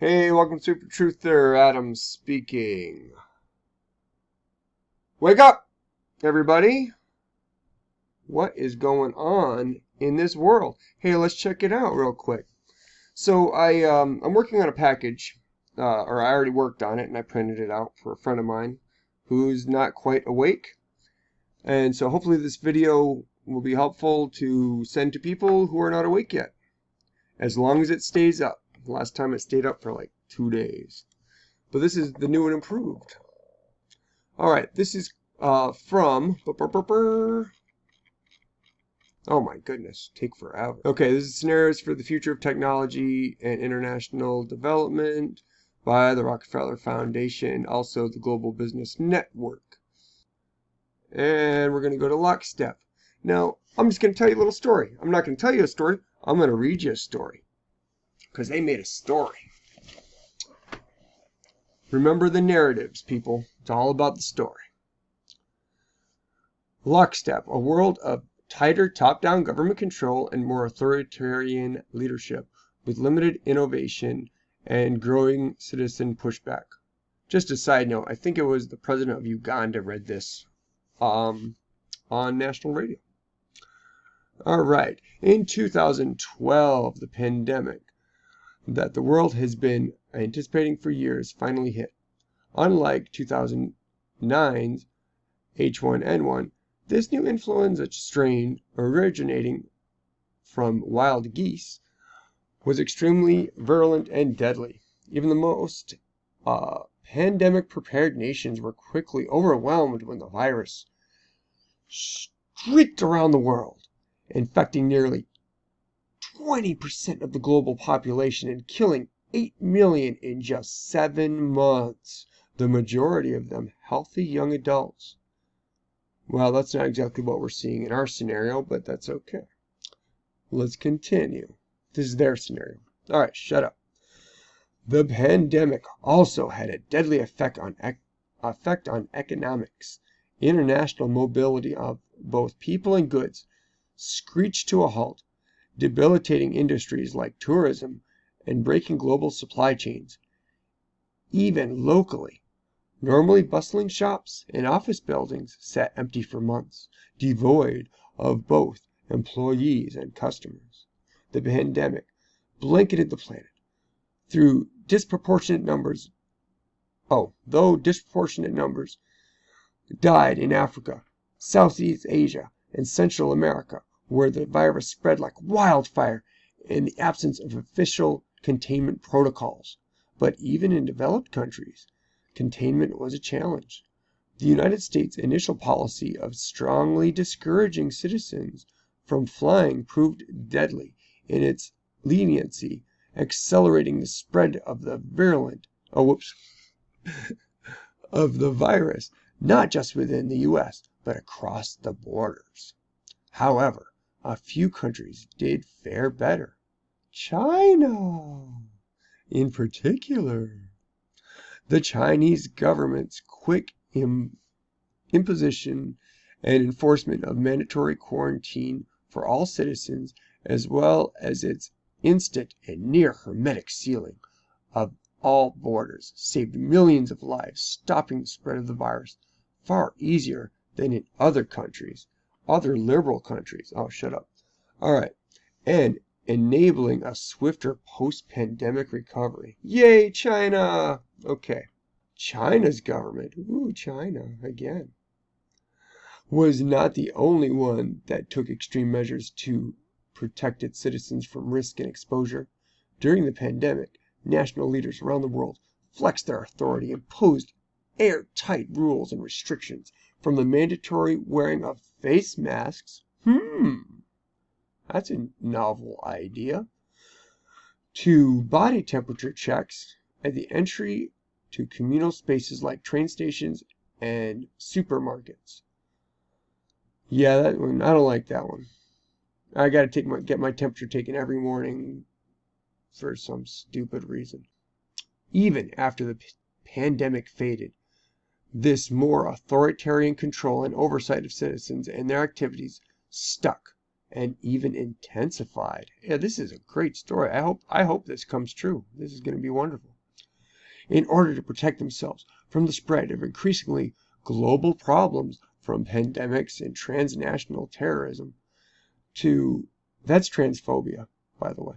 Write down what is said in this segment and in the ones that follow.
Hey, welcome to Super Truther. Adam speaking. Wake up, everybody. What is going on in this world? Hey, let's check it out real quick. So I'm working on a package, or I already worked on it, and I printed it out for a friend of mine who's not quite awake. And so hopefully this video will be helpful to send to people who are not awake yet, as long as it stays up. Last time it stayed up for like 2 days. But this is the new and improved. All right, this is from... Oh my goodness, take forever. Okay, this is Scenarios for the Future of Technology and International Development by the Rockefeller Foundation, also the Global Business Network. And we're going to go to Lockstep. Now, I'm just going to tell you a little story. I'm not going to tell you a story. I'm going to read you a story. Because they made a story. Remember the narratives, people. It's all about the story. Lockstep, a world of tighter top-down government control and more authoritarian leadership, with limited innovation and growing citizen pushback. Just a side note, I think it was the president of Uganda read this on national radio. All right, in 2012, the pandemic that the world has been anticipating for years finally hit. Unlike 2009's H1N1, this new influenza strain, originating from wild geese, was extremely virulent and deadly. Even the most pandemic-prepared nations were quickly overwhelmed when the virus streaked around the world, infecting nearly 20% of the global population and killing 8 million in just 7 months, the majority of them healthy young adults. Well, that's not exactly what we're seeing in our scenario, but that's okay. Let's continue. This is their scenario. All right, shut up. The pandemic also had a deadly effect on economics. International mobility of both people and goods screeched to a halt, debilitating industries like tourism and breaking global supply chains. Even locally, normally bustling shops and office buildings sat empty for months, devoid of both employees and customers. The pandemic blanketed the planet though disproportionate numbers died in Africa, Southeast Asia, and Central America, where the virus spread like wildfire in the absence of official containment protocols. But even in developed countries, containment was a challenge. The United States' initial policy of strongly discouraging citizens from flying proved deadly in its leniency, accelerating the spread of the virus, not just within the U.S., but across the borders. However, a few countries did fare better. China, in particular. The Chinese government's quick imposition and enforcement of mandatory quarantine for all citizens, as well as its instant and near hermetic sealing of all borders, saved millions of lives, stopping the spread of the virus far easier than in other liberal countries. Oh, shut up. All right. And enabling a swifter post-pandemic recovery. Yay, China! Okay. China's government, China again, was not the only one that took extreme measures to protect its citizens from risk and exposure. During the pandemic, national leaders around the world flexed their authority, imposed airtight rules and restrictions, from the mandatory wearing of face masks, that's a novel idea, to body temperature checks at the entry to communal spaces like train stations and supermarkets. Yeah, that one, I don't like that one. I gotta get my temperature taken every morning for some stupid reason. Even after the pandemic faded, this more authoritarian control and oversight of citizens and their activities stuck and even intensified. Yeah, this is a great story. I hope this comes true. This is going to be wonderful. in order to protect themselves from the spread of increasingly global problems, from pandemics and transnational terrorism to, that's transphobia, by the way,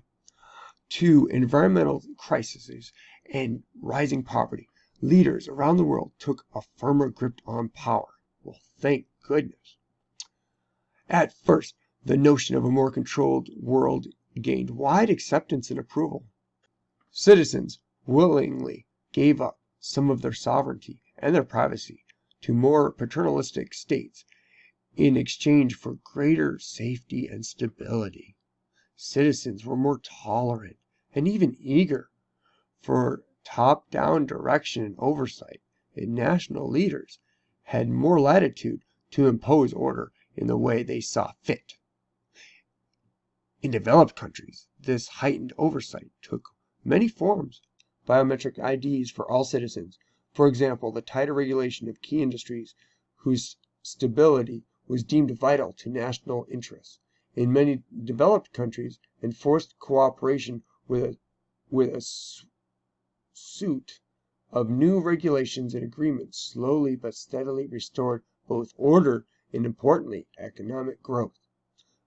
to environmental crises and rising poverty. Leaders around the world took a firmer grip on power. Well, thank goodness. At first, the notion of a more controlled world gained wide acceptance and approval. Citizens willingly gave up some of their sovereignty and their privacy to more paternalistic states in exchange for greater safety and stability. Citizens were more tolerant and even eager for top-down direction and oversight, and national leaders had more latitude to impose order in the way they saw fit. In developed countries, this heightened oversight took many forms. Biometric IDs for all citizens, for example, the tighter regulation of key industries whose stability was deemed vital to national interests. In many developed countries, enforced cooperation with a suite of new regulations and agreements slowly but steadily restored both order and, importantly, economic growth.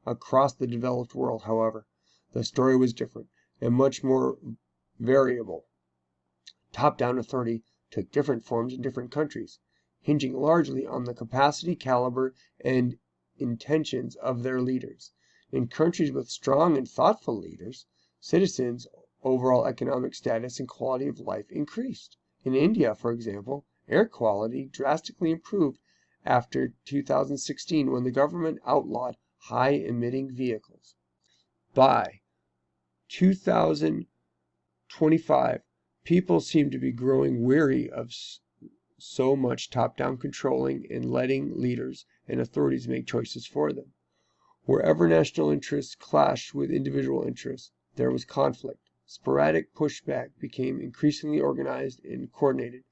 Across the developed world, however, the story was different and much more variable. Top-down authority took different forms in different countries, hinging largely on the capacity, caliber, and intentions of their leaders. In countries with strong and thoughtful leaders, citizens' overall economic status and quality of life increased. In India, for example, air quality drastically improved after 2016 when the government outlawed high-emitting vehicles. By 2025, people seem to be growing weary of so much top-down controlling and letting leaders and authorities make choices for them. Wherever national interests clashed with individual interests, there was conflict. Sporadic pushback became increasingly organized and coordinated,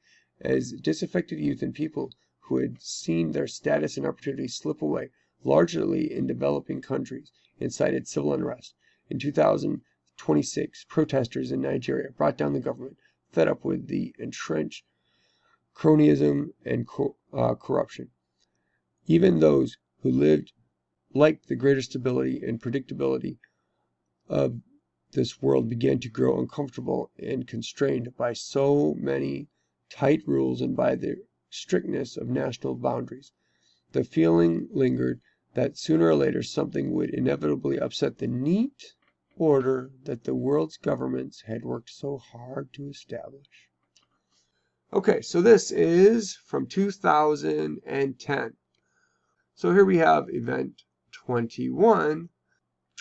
as disaffected youth and people who had seen their status and opportunities slip away, largely in developing countries, incited civil unrest. In 2026, protesters in Nigeria brought down the government, fed up with the entrenched cronyism and corruption. Even those who lived liked the greater stability and predictability of this world began to grow uncomfortable and constrained by so many tight rules and by the strictness of national boundaries. The feeling lingered that sooner or later something would inevitably upset the neat order that the world's governments had worked so hard to establish. Okay, so this is from 2010. So here we have Event 21.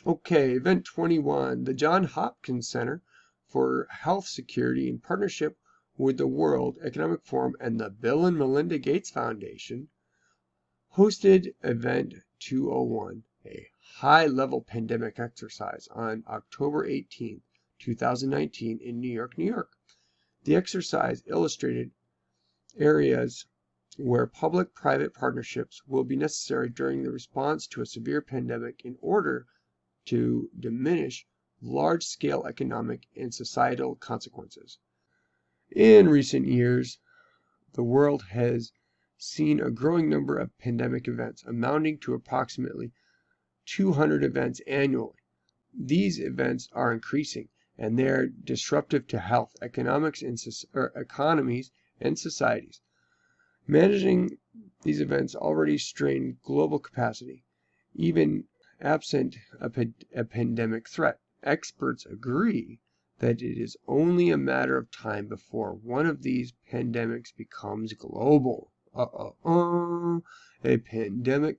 Okay, Event 21, the Johns Hopkins Center for Health Security, in partnership with the World Economic Forum and the Bill and Melinda Gates Foundation, hosted Event 201, a high-level pandemic exercise, on October 18, 2019 in New York, New York. The exercise illustrated areas where public-private partnerships will be necessary during the response to a severe pandemic in order to diminish large-scale economic and societal consequences. In recent years, the world has seen a growing number of pandemic events, amounting to approximately 200 events annually. These events are increasing, and they are disruptive to health, economics, and economies and societies. Managing these events already strain global capacity, even absent a pandemic threat. Experts agree that it is only a matter of time before one of these pandemics becomes global. A pandemic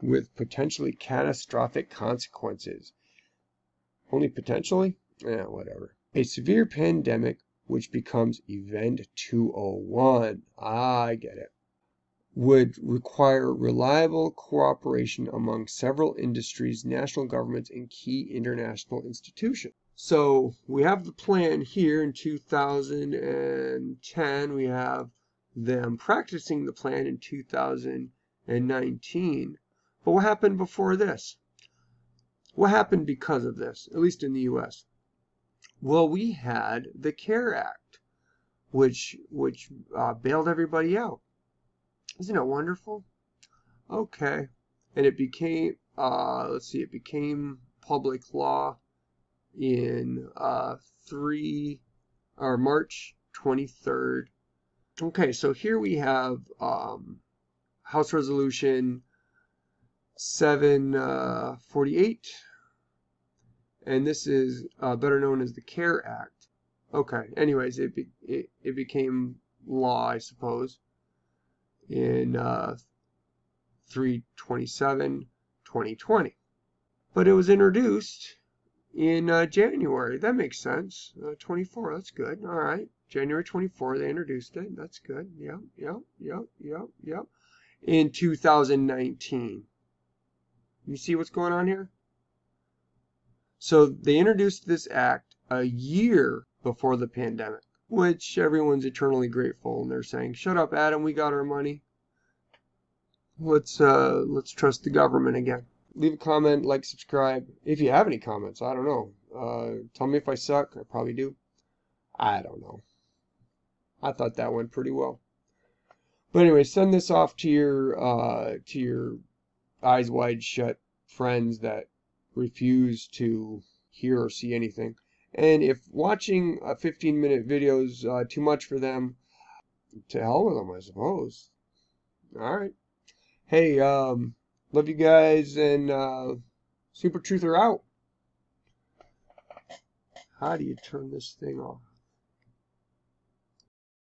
with potentially catastrophic consequences. Only potentially? Whatever. A severe pandemic which becomes Event 201. I get it. Would require reliable cooperation among several industries, national governments, and key international institutions. So we have the plan here in 2010. We have them practicing the plan in 2019. But what happened before this? What happened because of this, at least in the U.S.? Well, we had the CARE Act, which bailed everybody out. Isn't it wonderful? Okay. And it became, let's see, it became public law in March 23rd. Okay, so here we have House Resolution 748, and this is better known as the CARE Act. Okay, anyways, it became law, I suppose, in 3/27/2020. But it was introduced in January. That makes sense. 24, that's good. All right. January 24, they introduced it. That's good. Yep. In 2019. You see what's going on here? So they introduced this act a year before the pandemic, which everyone's eternally grateful, and they're saying, "Shut up, Adam. We got our money. Let's trust the government again." Leave a comment, like, subscribe. If you have any comments, I don't know. Tell me if I suck. I probably do. I don't know. I thought that went pretty well. But anyway, send this off to your eyes wide shut friends that refuse to hear or see anything. And if watching a 15-minute video is too much for them, to hell with them, I suppose. All right. Hey, love you guys, and Super Truther out. How do you turn this thing off?